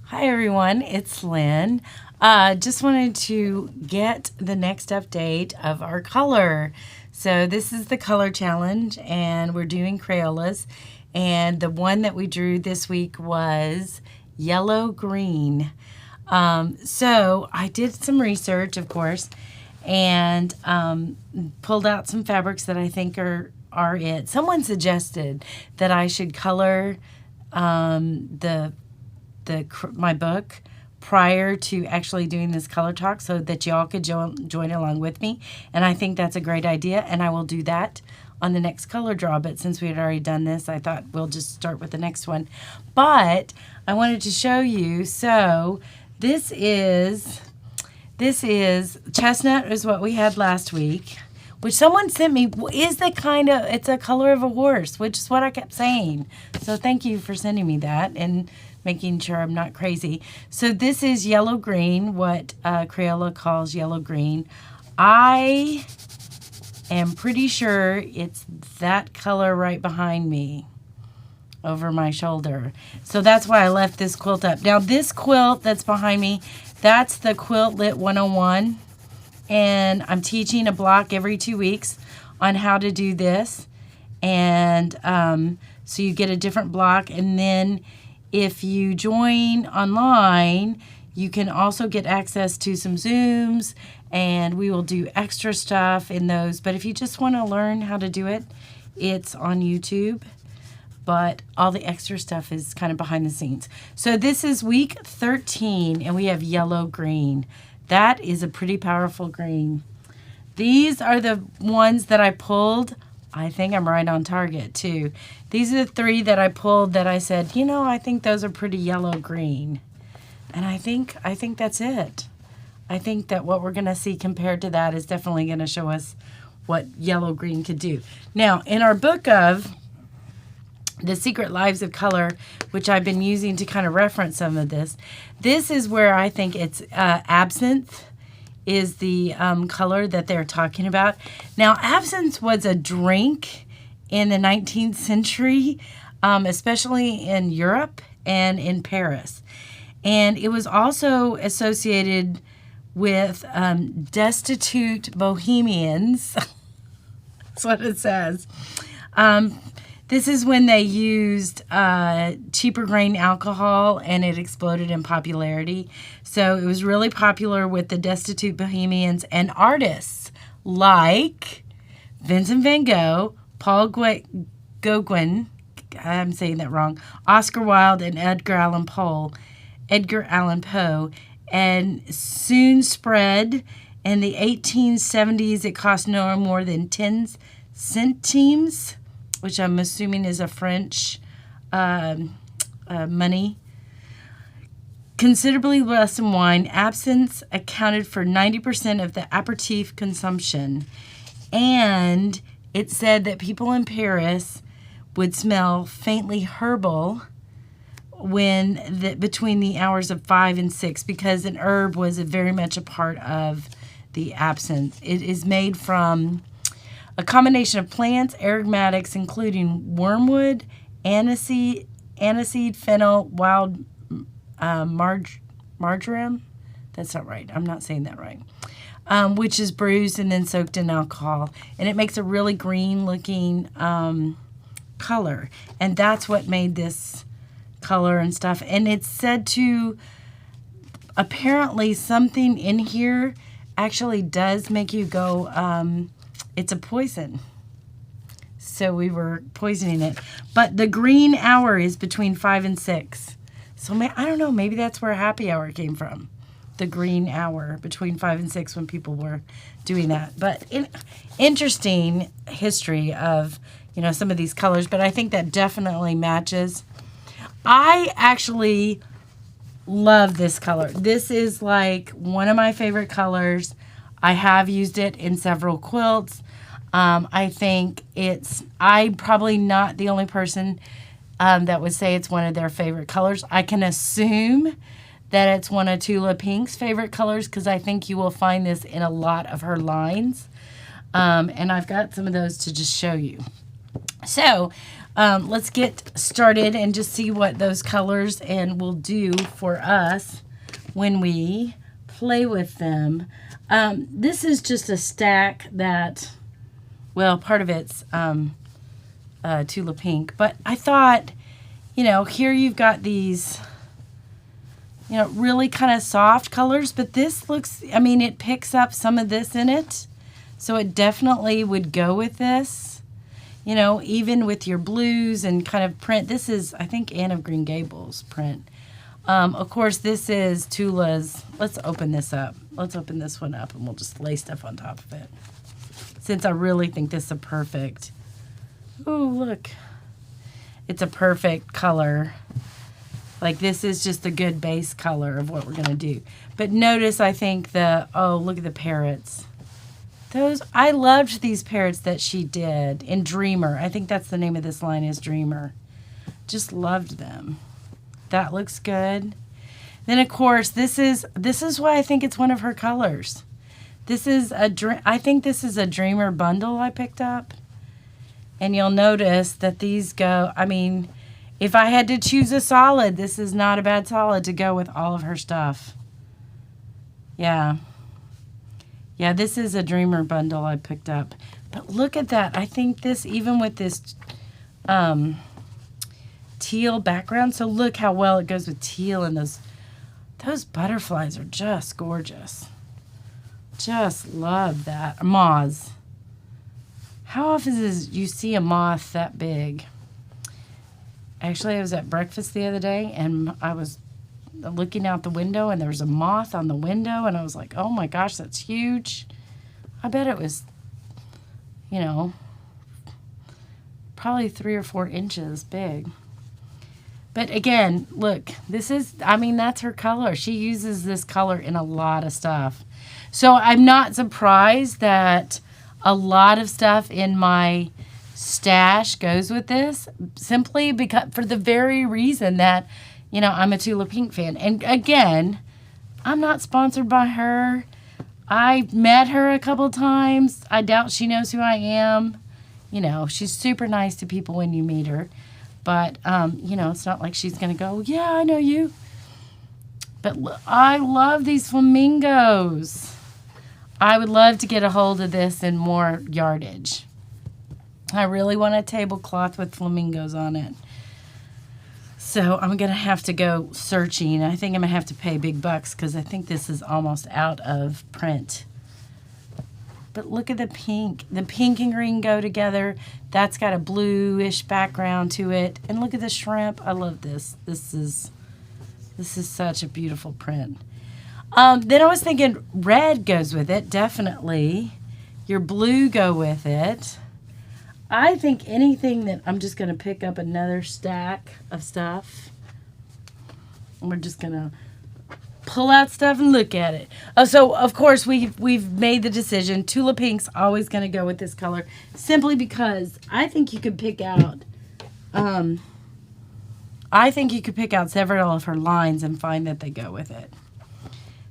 Hi everyone, it's Lynn. Just wanted to get the next update of our color. So this is the color challenge and we're doing Crayolas. And the one that we drew this week was yellow green. So I did some research, of course, and pulled out some fabrics that I think are it. Someone suggested that I should color my book prior to actually doing this color talk so that y'all could join along with me, and I think that's a great idea, and I will do that on the next color draw. But since we had already done this, I thought we'll just start with the next one. But I wanted to show you, so this is chestnut is what we had last week, which someone sent me is it's a color of a horse, which is what I kept saying. So thank you for sending me that and making sure I'm not crazy. So this is yellow green, what Crayola calls yellow green. I am pretty sure it's that color right behind me over my shoulder. So that's why I left this quilt up. Now this quilt that's behind me, that's the Quilt Lit 101. And I'm teaching a block every 2 weeks on how to do this. And so you get a different block, and then if you join online, you can also get access to some Zooms, and we will do extra stuff in those. But if you just want to learn how to do it, it's on YouTube. But all the extra stuff is kind of behind the scenes. So this is week 13, and we have yellow green. That is a pretty powerful green. These are the ones that I pulled. I think I'm right on target too. These are the 3 that I pulled that I said, you know, I think those are pretty yellow-green. And I think that's it. I think that what we're going to see compared to that is definitely going to show us what yellow-green could do. Now, in our book of The Secret Lives of Color, which I've been using to kind of reference some of this, this is where I think it's absinthe is the color that they're talking about. Now, absinthe was a drink in the 19th century, especially in Europe and in Paris. And it was also associated with destitute bohemians. That's what it says. This is when they used cheaper grain alcohol, and it exploded in popularity. So it was really popular with the destitute bohemians and artists like Vincent van Gogh, Paul Gauguin, I'm saying that wrong, Oscar Wilde, and Edgar Allan Poe, and soon spread. In the 1870s, it cost no more than 10 centimes, which I'm assuming is a French money. Considerably less than wine, absinthe accounted for 90% of the aperitif consumption. And it said that people in would smell faintly herbal between the hours of 5 and 6, because an herb was very much a part of the absinthe. It is made from a combination of plants, aromatics, including wormwood, aniseed, fennel, wild marjoram. That's not right. I'm not saying that right. Which is bruised and then soaked in alcohol. And it makes a really green-looking color. And that's what made this color and stuff. And it's said to, apparently something in here actually does make you go, it's a poison. So we were poisoning it. But the green hour is between 5 and 6. So I don't know, maybe that's where happy hour came from. The green hour between 5 and 6 when people were doing that. But interesting history of, some of these colors. But I think that definitely matches. I actually love this color. This is like one of my favorite colors. I have used it in several quilts. I think I'm probably not the only person that would say it's one of their favorite colors. I can assume that it's one of Tula Pink's favorite colors, because I think you will find this in a lot of her lines. And I've got some of those to just show you. So let's get started and just see what those colors and will do for us when we play with them. This is just a stack that, well, part of it's Tula Pink, but I thought, you know, here you've got these, you know, really kind of soft colors, but this looks, I mean, it picks up some of this in it, so it definitely would go with this, you know, even with your blues and kind of print. This is, I think, Anne of Green Gables print. Of course, this is Tula's. Let's open this up. Let's open this one up, and we'll just lay stuff on top of it, since I really think this is a perfect, oh, look, it's a perfect color. Like, this is just a good base color of what we're going to do. But notice, I think oh, look at the parrots. Those, I loved these parrots that she did in Dreamer. I think that's the name of this line, is Dreamer. Just loved them. That looks good. Then, of course, this is why I think it's one of her colors. This is I think this is a Dreamer bundle I picked up. And you'll notice that these go, I mean, if I had to choose a solid, this is not a bad solid to go with all of her stuff. Yeah. Yeah, this is a Dreamer bundle I picked up. But look at that. I think this, even with this teal background, so look how well it goes with teal, and those butterflies are just gorgeous. Just love that. Moths. How often is you see a moth that big? Actually, I was at breakfast the other day, and I was looking out the window, and there was a moth on the window, and I was like, oh my gosh, that's huge. I bet it was, you know, probably 3 or 4 inches big. But again, look, this is, I mean, that's her color. She uses this color in a lot of stuff. So I'm not surprised that a lot of stuff in my stash goes with this, simply because, for the very reason that, you know, I'm a Tula Pink fan. And again, I'm not sponsored by her. I met her a couple times. I doubt she knows who I am. You know, she's super nice to people when you meet her. But, you know, it's not like she's going to go, yeah, I know you. But I love these flamingos. I would love to get a hold of this in more yardage. I really want a tablecloth with flamingos on it. So I'm going to have to go searching. I think I'm going to have to pay big bucks because I think this is almost out of print. But look at the pink. The pink and green go together. That's got a bluish background to it. And look at the shrimp. I love this. This is such a beautiful print. Then I was thinking red goes with it, definitely. Your blue go with it. I think anything that, I'm just going to pick up another stack of stuff. We're just going to pull out stuff and look at it. Oh, so of course we've made the decision. Tula Pink's always going to go with this color, simply because I think you could pick out several of her lines and find that they go with it.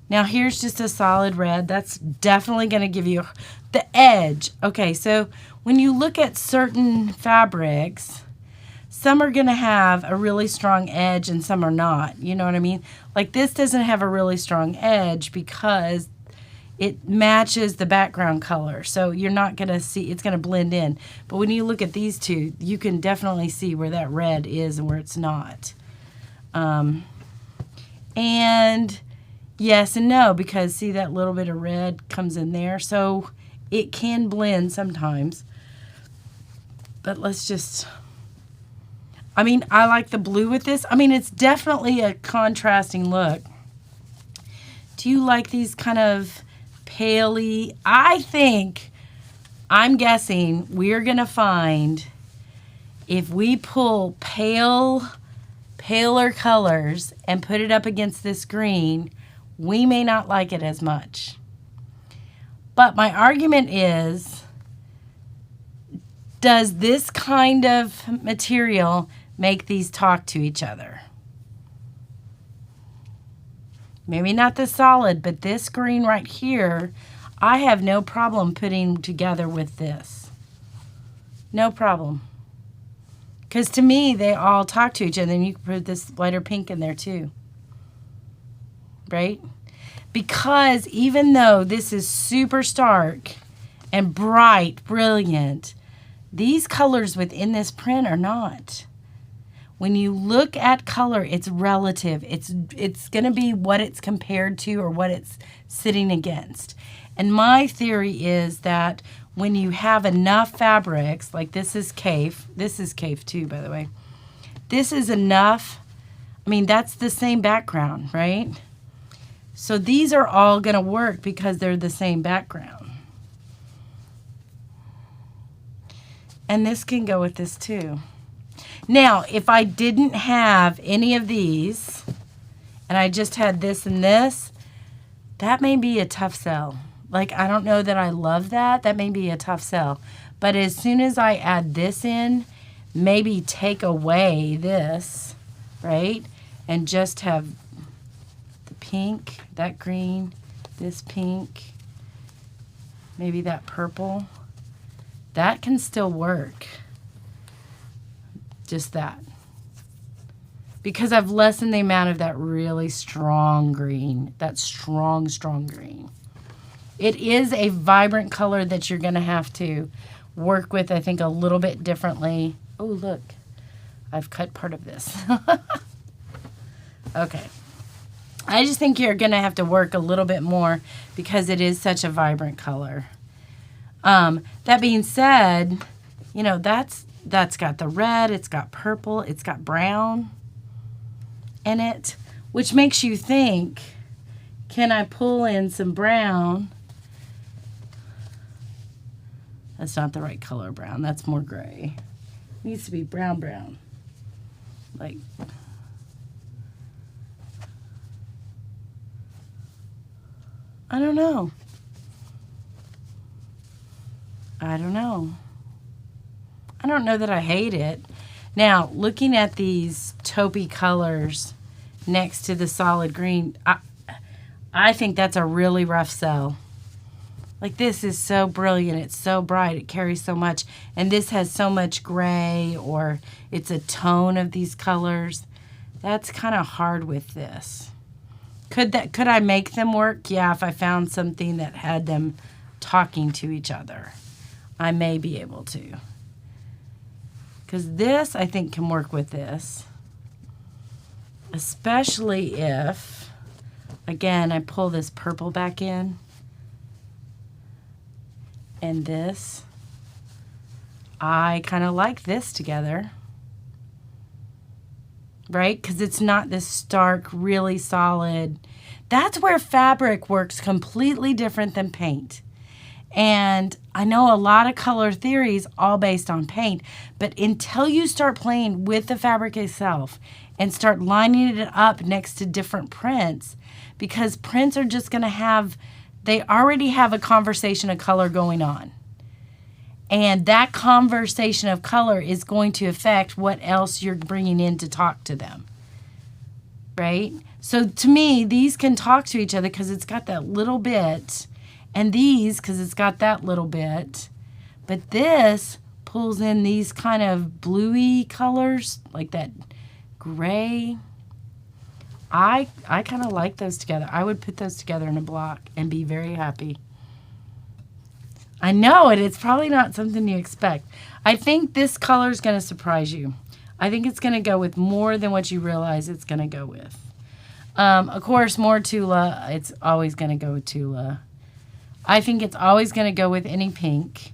Now here's just a solid red. That's definitely going to give you the edge. Okay, so when you look at certain fabrics, some are going to have a really strong edge and some are not. You know what I mean? Like this doesn't have a really strong edge because it matches the background color. So you're not going to see, it's going to blend in. But when you look at these two, you can definitely see where that red is and where it's not. And yes and no, because see that little bit of red comes in there. So it can blend sometimes. But let's just, I mean, I like the blue with this. I mean, it's definitely a contrasting look. Do you like these kind of paley? I think, I'm guessing we're going to find if we pull paler colors and put it up against this green, we may not like it as much. But my argument is, does this kind of material make these talk to each other? Maybe not the solid, but this green right here, I have no problem putting together with this. No problem. Because to me, they all talk to each other. And you can put this lighter pink in there too. Right? Because even though this is super stark and bright, brilliant, these colors within this print are not. When you look at color, it's relative. It's going to be what it's compared to or what it's sitting against. And my theory is that when you have enough fabrics, like this is Kaffe too, by the way. This is enough. I mean, that's the same background, right? So these are all going to work because they're the same background. And this can go with this too. Now, if I didn't have any of these, and I just had this and this, that may be a tough sell. Like, I don't know that I love that. That may be a tough sell. But as soon as I add this in, maybe take away this, right? And just have the pink, that green, this pink, maybe that purple. That can still work. Just that. Because I've lessened the amount of that really strong green, that strong green. It is a vibrant color that you're going to have to work with, I think, a little bit differently. Oh, look. I've cut part of this. Okay. I just think you're going to have to work a little bit more because it is such a vibrant color. That being said, you know, that's got the red, it's got purple, it's got brown in it, which makes you think, can I pull in some brown? That's not the right color brown. That's more gray. It needs to be brown. Like, I don't know. I don't know that I hate it. Now, looking at these taupey colors next to the solid green, I think that's a really rough sell. Like, this is so brilliant. It's so bright. It carries so much. And this has so much gray, or it's a tone of these colors. That's kind of hard with this. Could I make them work? Yeah, if I found something that had them talking to each other, I may be able to. Because this, I think, can work with this. Especially if, again, I pull this purple back in. And this. I kind of like this together. Right? Because it's not this stark, really solid. That's where fabric works completely different than paint. And I know a lot of color theories all based on paint, but until you start playing with the fabric itself and start lining it up next to different prints, because prints are just going to have, they already have a conversation of color going on. And that conversation of color is going to affect what else you're bringing in to talk to them. Right? So to me, these can talk to each other because it's got that little bit. And these, because it's got that little bit. But this pulls in these kind of bluey colors, like that gray. I kind of like those together. I would put those together in a block and be very happy. I know it. It's probably not something you expect. I think this color is going to surprise you. I think it's going to go with more than what you realize it's going to go with. Of course, more Tula. It's always going to go with Tula. I think it's always going to go with any pink,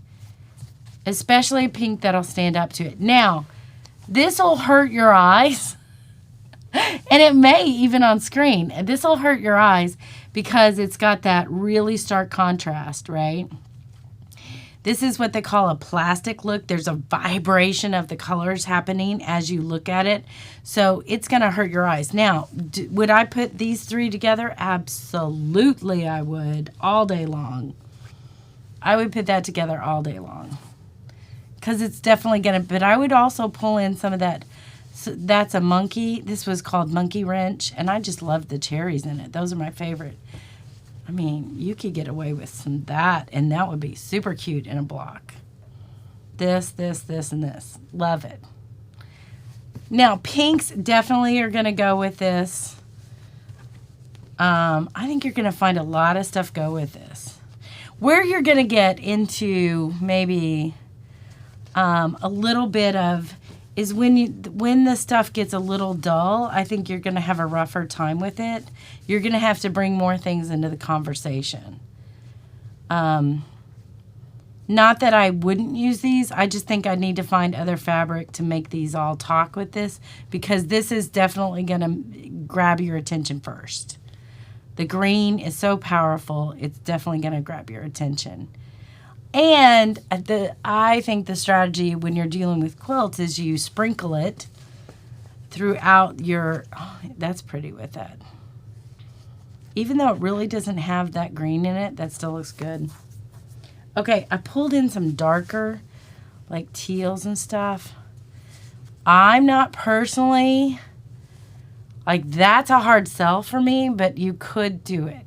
especially pink that'll stand up to it. Now, this will hurt your eyes, and it may even on screen. This will hurt your eyes because it's got that really stark contrast, right? This is what they call a plastic look. There's a vibration of the colors happening as you look at it. So it's going to hurt your eyes. Now, would I put these three together? Absolutely I would, all day long. I would put that together all day long. Because it's definitely going to, but I would also pull in some of that. So that's a monkey. This was called Monkey Wrench. And I just love the cherries in it. Those are my favorite. I mean, you could get away with some of that, and that would be super cute in a block. This, and this. Love it. Now, pinks definitely are going to go with this. I think you're going to find a lot of stuff go with this. Where you're going to get into maybe a little bit of is when the stuff gets a little dull. I think you're going to have a rougher time with it. You're going to have to bring more things into the conversation. Not that I wouldn't use these. I just think I need to find other fabric to make these all talk with this, because this is definitely going to grab your attention first. The green is so powerful, it's definitely going to grab your attention. And I think the strategy when you're dealing with quilts is you sprinkle it throughout your... Oh, that's pretty with that. Even though it really doesn't have that green in it, that still looks good. Okay, I pulled in some darker, like teals and stuff. I'm not personally, like, that's a hard sell for me, but you could do it.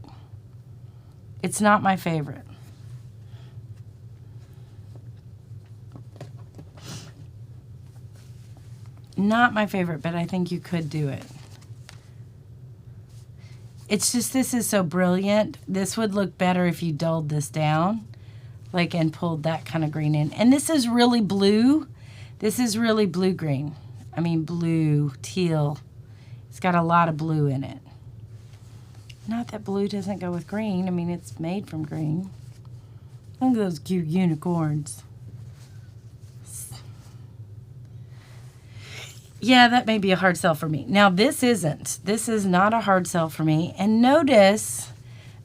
It's not my favorite. Not my favorite, but I think you could do it. It's just, this is so brilliant. This would look better if you dulled this down, like, and pulled that kind of green in. And this is really blue. This is really blue-green. I mean, blue, teal. It's got a lot of blue in it. Not that blue doesn't go with green. I mean, it's made from green. Look at those cute unicorns. Yeah, that may be a hard sell for me. Now, this isn't. This is not a hard sell for me. And notice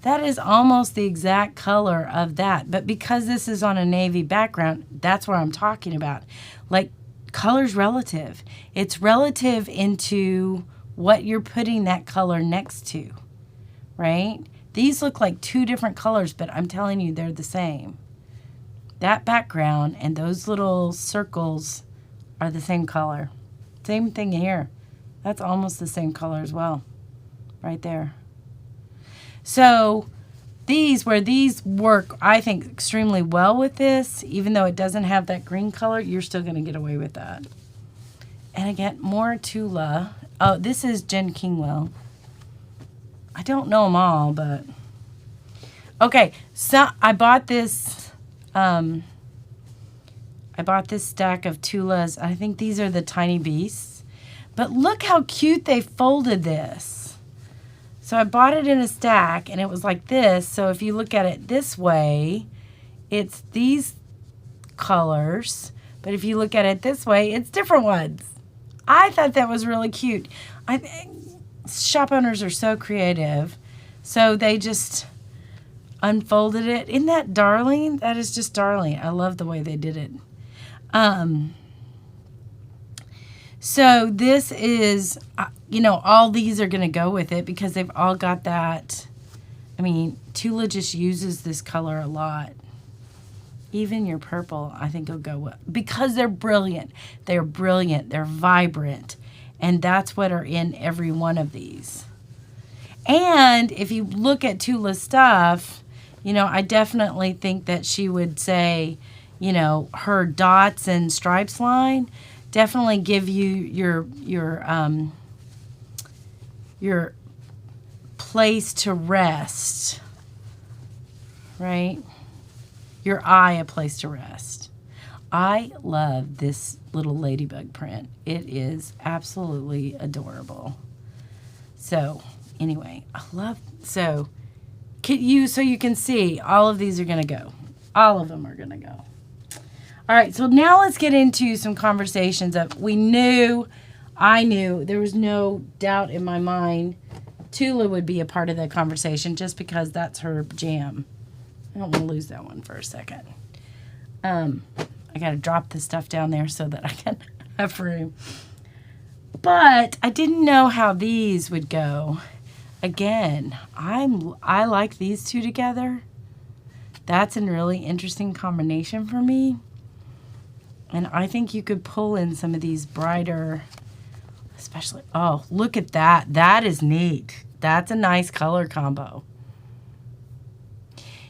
that is almost the exact color of that. But because this is on a navy background, that's what I'm talking about. Like, color's relative. It's relative into what you're putting that color next to, right? These look like two different colors, but I'm telling you, they're the same. That background and those little circles are the same color. Same thing here. That's almost the same color as well, right there. So these work, I think, extremely well with this. Even though it doesn't have that green color, you're still going to get away with that. And again, more Tula. Oh, this is Jen Kingwell. I don't know them all, but... Okay, so I bought this... I bought this stack of Tulas. I think these are the Tiny Beasts. But look how cute they folded this. So I bought it in a stack, and it was like this. So if you look at it this way, it's these colors. But if you look at it this way, it's different ones. I thought that was really cute. I think shop owners are so creative. So they just unfolded it. Isn't that darling? That is just darling. I love the way they did it. So this is, all these are going to go with it because they've all got that. I mean, Tula just uses this color a lot. Even your purple, I think, will go with, because they're brilliant. They're brilliant. They're vibrant. And that's what are in every one of these. And if you look at Tula's stuff, I definitely think that she would say, her dots and stripes line definitely give you your place to rest, right? Your eye a place to rest. I love this little ladybug print. It is absolutely adorable. So anyway, so you can see all of these are going to go. All of them are going to go. All right, so now let's get into some conversations that I knew, there was no doubt in my mind Tula would be a part of the conversation just because that's her jam. I don't want to lose that one for a second. I got to drop this stuff down there so that I can have room. But I didn't know how these would go. Again, I like these two together. That's a really interesting combination for me. And I think you could pull in some of these brighter, especially, oh, look at that. That is neat. That's a nice color combo.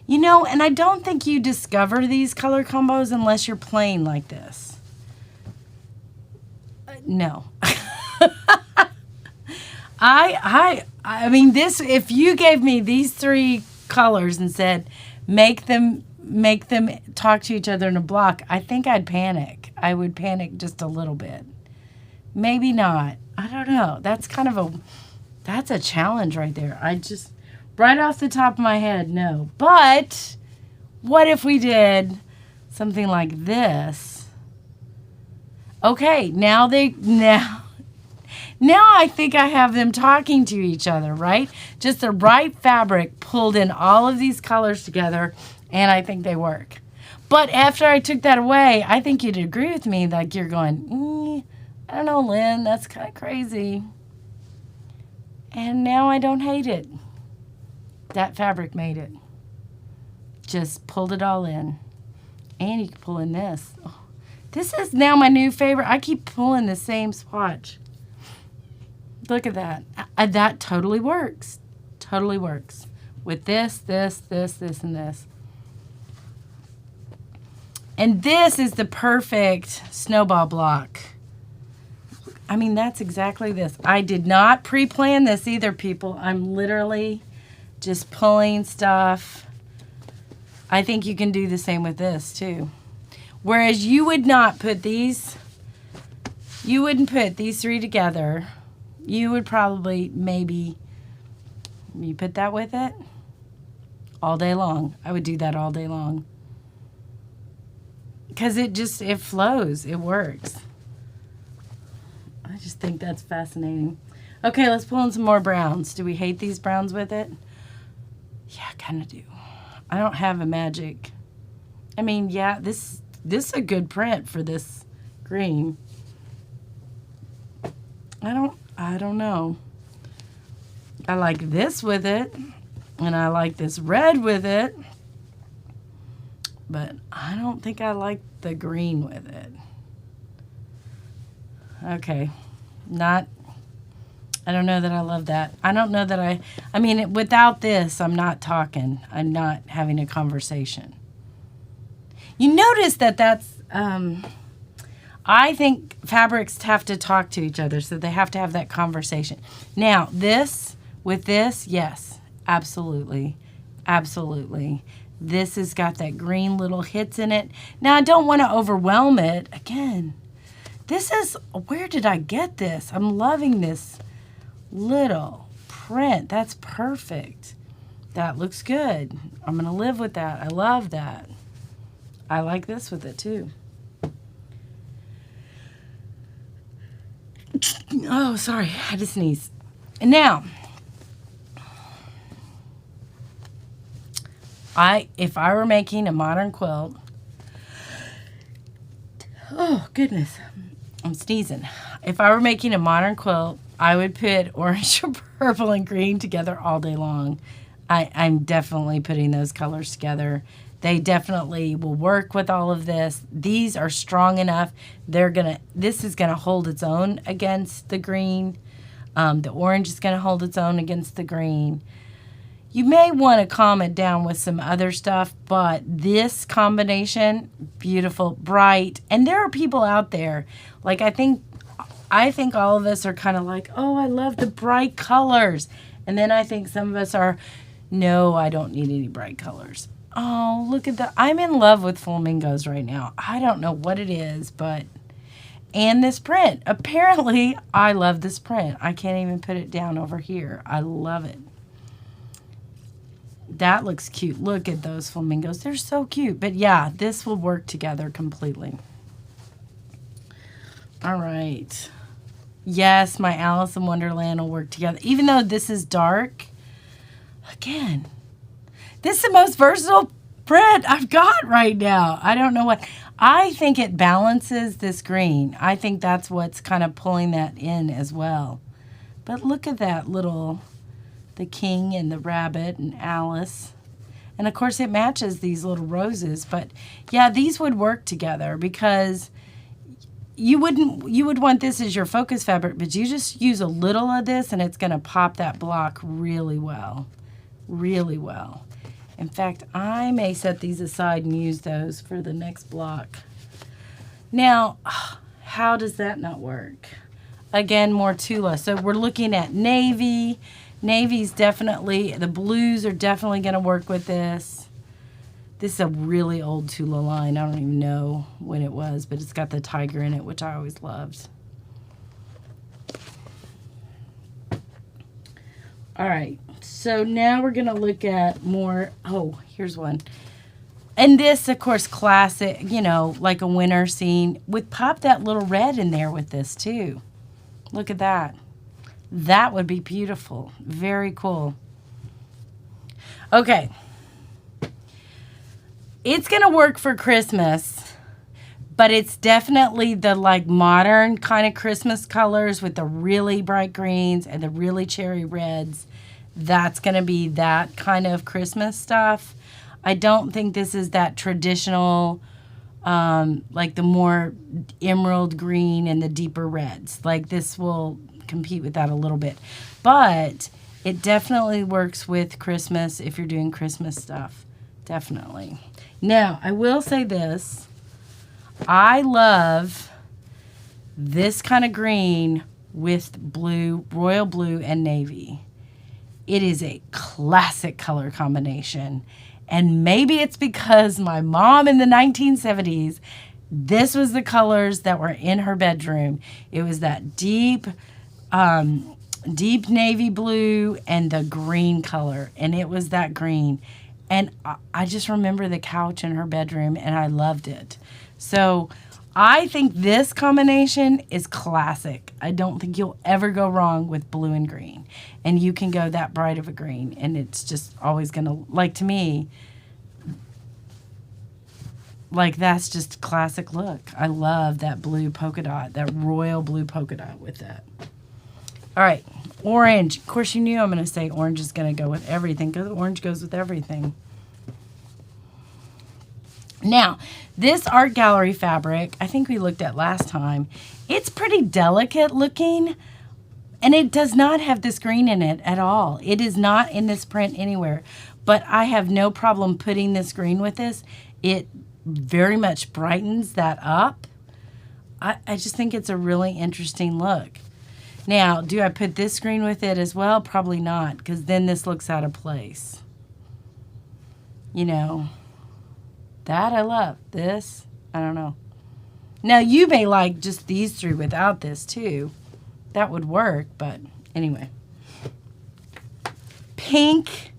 And I don't think you discover these color combos unless you're playing like this. No. I mean, this, if you gave me these three colors and said, make them talk to each other in a block, I think I'd panic. I would panic just a little bit. Maybe not. I don't know. That's a challenge right there. I just, right off the top of my head, no. But what if we did something like this? Okay, now I think I have them talking to each other, right? Just the right fabric pulled in all of these colors together, and I think they work. But after I took that away, I think you'd agree with me, like you're going, I don't know, Lynn, that's kind of crazy. And now I don't hate it. That fabric made it. Just pulled it all in. And you can pull in this. Oh, this is now my new favorite. I keep pulling the same swatch. Look at that. That totally works. Totally works. With this, and this. And this is the perfect snowball block. I mean, that's exactly this. I did not pre-plan this either, people. I'm literally just pulling stuff. I think you can do the same with this, too. Whereas you would not put these, you wouldn't put these three together. You would probably maybe, you put that with it all day long. I would do that all day long. Because it flows. It works. I just think that's fascinating. Okay, let's pull in some more browns. Do we hate these browns with it? Yeah, kind of do. I don't have a magic. I mean, yeah, this is a good print for this green. I don't know. I like this with it, and I like this red with it, but I don't think I like the green with it. Okay, I don't know that I love that. I don't know that I mean, without this, I'm not talking. I'm not having a conversation. You notice that's, I think fabrics have to talk to each other, so they have to have that conversation. Now, this, with this, yes, absolutely, absolutely. This has got that green little hits in it. Now, I don't want to overwhelm it. Again, this is, where did I get this? I'm loving this little print. That's perfect. That looks good. I'm going to live with that. I love that. I like this with it, too. Oh, sorry. I had to sneeze. And now, if I were making a modern quilt, oh, goodness, I'm sneezing. If I were making a modern quilt, I would put orange, purple, and green together all day long. I'm definitely putting those colors together. They definitely will work with all of this. These are strong enough. This is gonna hold its own against the green. The orange is gonna hold its own against the green. You may want to calm it down with some other stuff, but this combination, beautiful, bright. And there are people out there, like I think all of us are kind of like, oh, I love the bright colors. And then I think some of us are, no, I don't need any bright colors. Oh, look at that. I'm in love with flamingos right now. I don't know what it is, but, and this print. Apparently, I love this print. I can't even put it down over here. I love it. That looks cute. Look at those flamingos. They're so cute. But yeah, this will work together completely. All right. Yes, my Alice in Wonderland will work together. Even though this is dark, again, this is the most versatile print I've got right now. I don't know what. I think it balances this green. I think that's what's kind of pulling that in as well. But look at that little, the king and the rabbit and Alice. And of course it matches these little roses. But yeah, these would work together because you would want this as your focus fabric, but you just use a little of this and it's going to pop that block really well. Really well. In fact, I may set these aside and use those for the next block. Now, how does that not work? Again, more Tula. So we're looking at navy. Navy's definitely, the blues are definitely going to work with this. This is a really old Tula line. I don't even know when it was, but it's got the tiger in it, which I always loved. All right, so now we're going to look at more, oh, here's one. And this, of course, classic, you know, like a winter scene. With pop that little red in there with this, too. Look at that. That would be beautiful. Very cool. Okay. It's going to work for Christmas, but it's definitely the like modern kind of Christmas colors with the really bright greens and the really cherry reds. That's going to be that kind of Christmas stuff. I don't think this is that traditional, like the more emerald green and the deeper reds. Like this will compete with that a little bit. But it definitely works with Christmas if you're doing Christmas stuff. Definitely. Now, I will say this. I love this kind of green with blue, royal blue, and navy. It is a classic color combination. And maybe it's because my mom in the 1970s, this was the colors that were in her bedroom. It was that deep navy blue and the green color. And it was that green. And I just remember the couch in her bedroom, and I loved it. So I think this combination is classic. I don't think you'll ever go wrong with blue and green. And you can go that bright of a green, and it's just always going to, like to me, like that's just classic look. I love that blue polka dot, that royal blue polka dot with that. All right, orange. Of course, you knew I'm going to say orange is going to go with everything because orange goes with everything. Now, this art gallery fabric, I think we looked at last time, it's pretty delicate looking, and it does not have this green in it at all. It is not in this print anywhere, but I have no problem putting this green with this. It very much brightens that up. I just think it's a really interesting look. Now, do I put this green with it as well? Probably not, because then this looks out of place. You know, that I love. This, I don't know. Now, you may like just these three without this, too. That would work, but anyway. Pink.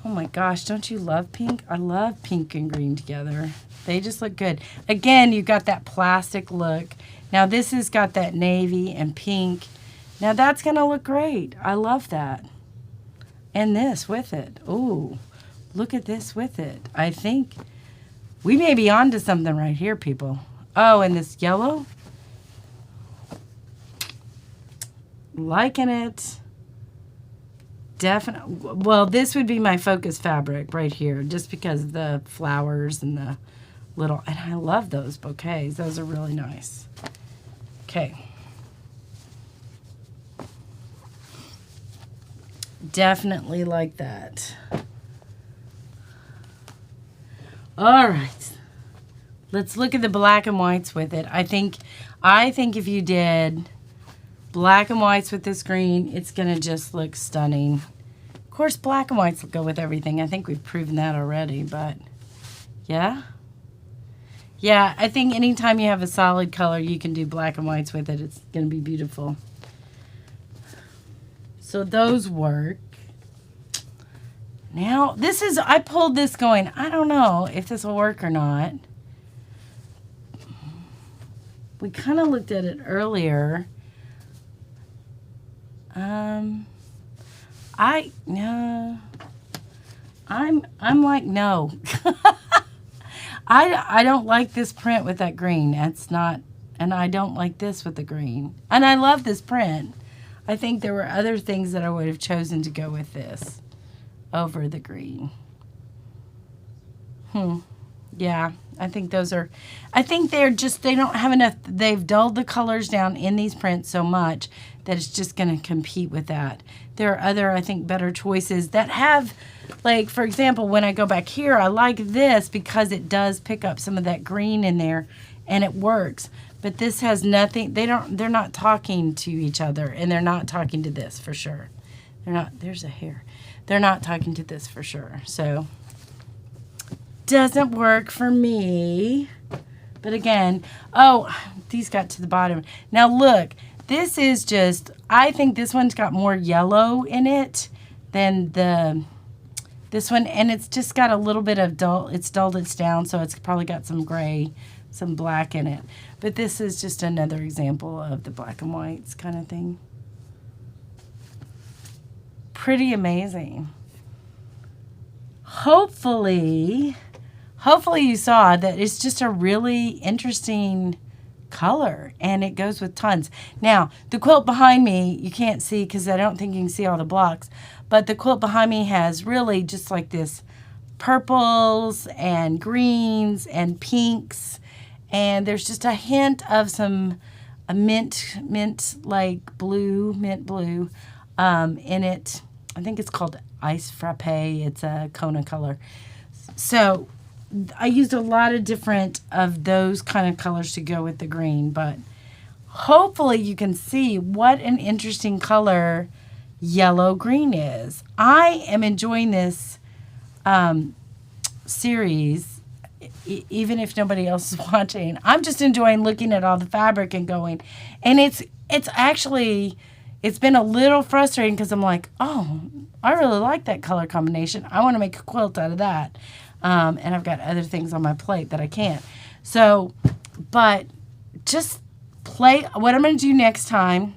Oh, my gosh, don't you love pink? I love pink and green together. They just look good. Again, you've got that plastic look. Now, this has got that navy and pink. Now, that's going to look great. I love that. And this with it. Ooh, look at this with it. I think we may be on to something right here, people. Oh, and this yellow. Liking it. Definitely. Well, this would be my focus fabric right here, just because of the flowers and the little, and I love those bouquets. Those are really nice. Okay. Definitely like that. All right. Let's look at the black and whites with it. I think if you did black and whites with this green, it's going to just look stunning. Of course, black and whites go with everything. I think we've proven that already, but yeah. Yeah, I think anytime you have a solid color, you can do black and whites with it. It's going to be beautiful. So those work. Now, this is, I pulled this going, I don't know if this will work or not. We kind of looked at it earlier. I'm like, no. I don't like this print with that green. That's not, and I don't like this with the green. And I love this print. I think there were other things that I would have chosen to go with this over the green. Yeah, I think those are, I think they're just, they don't have enough, they've dulled the colors down in these prints so much that it's just going to compete with that. There are other, I think, better choices that have, like, for example, when I go back here, I like this because it does pick up some of that green in there, and it works. But this has nothing, they're not talking to each other, and they're not talking to this for sure. They're not, there's a hair. They're not talking to this for sure. So, doesn't work for me. But again, oh, these got to the bottom. Now look, this is just, I think this one's got more yellow in it than this one, and it's just got a little bit of it's dulled it down, so it's probably got some gray, some black in it. But this is just another example of the black and whites kind of thing. Pretty amazing. Hopefully you saw that it's just a really interesting color, and it goes with tons. Now, the quilt behind me, you can't see because I don't think you can see all the blocks, but the quilt behind me has really just like this purples and greens and pinks, and there's just a hint of some mint like blue, mint blue in it. I think it's called Ice Frappe. It's a Kona color. So I used a lot of different of those kind of colors to go with the green, but hopefully you can see what an interesting color yellow-green is. I am enjoying this series, even if nobody else is watching. I'm just enjoying looking at all the fabric and going, and it's actually, it's been a little frustrating because I'm like, oh, I really like that color combination. I want to make a quilt out of that. And I've got other things on my plate that I can't. So, but just play. What I'm going to do next time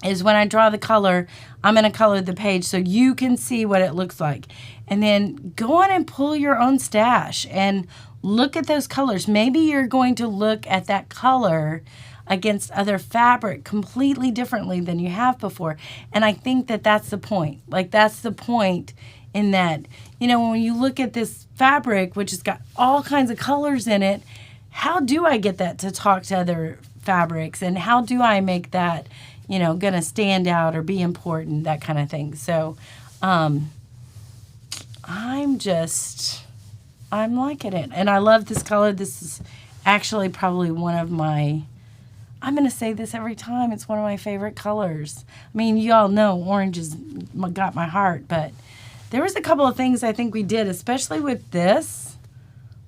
is when I draw the color, I'm going to color the page so you can see what it looks like. And then go on and pull your own stash and look at those colors. Maybe you're going to look at that color against other fabric completely differently than you have before. And I think that that's the point. Like, that's the point in that, you know, when you look at this fabric, which has got all kinds of colors in it, how do I get that to talk to other fabrics? And how do I make that, you know, going to stand out or be important, that kind of thing. So I'm liking it. And I love this color. This is actually probably one of my, I'm going to say this every time, it's one of my favorite colors. I mean, you all know orange has got my heart, but there was a couple of things I think we did, especially with this.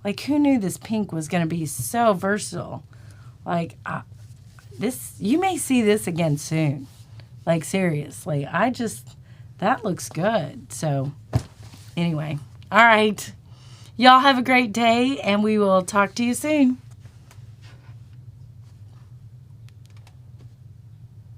Like, who knew this pink was going to be so versatile? Like, this, you may see this again soon. Like, seriously, that looks good. So, anyway, all right. Y'all have a great day, and we will talk to you soon.